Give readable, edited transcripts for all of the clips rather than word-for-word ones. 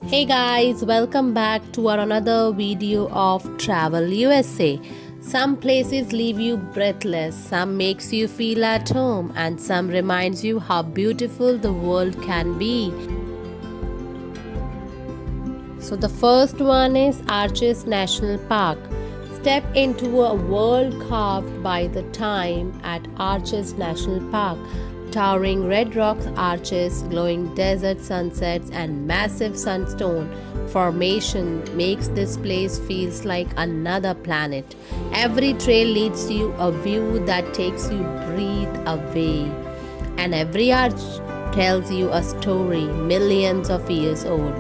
Hey guys, welcome back to our another video of Travel USA. Some places leave you breathless, some makes you feel at home, and some reminds you how beautiful the world can be. So the first one is Arches National Park. Step into a world carved by the time at Arches National Park. Towering red rock arches, glowing desert sunsets, and massive sunstone formation makes this place feels like another planet. Every trail leads you a view that takes you breathe away, and every arch tells you a story millions of years old.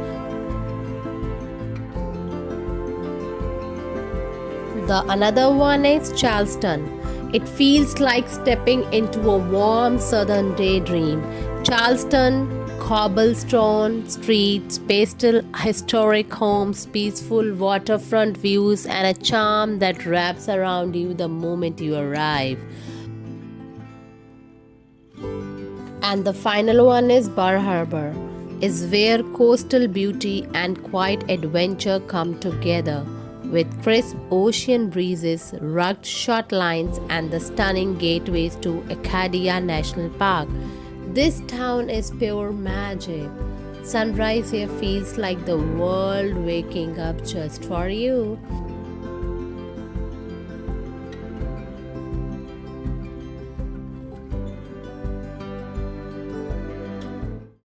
The another one is Charleston. It feels like stepping into a warm southern daydream. Charleston, cobblestone streets, pastel historic homes, peaceful waterfront views, and a charm that wraps around you the moment you arrive. And the final one is Bar Harbor, is where coastal beauty and quiet adventure come together. With crisp ocean breezes, rugged shorelines, and the stunning gateways to Acadia National Park. This town is pure magic. Sunrise here feels like the world waking up just for you.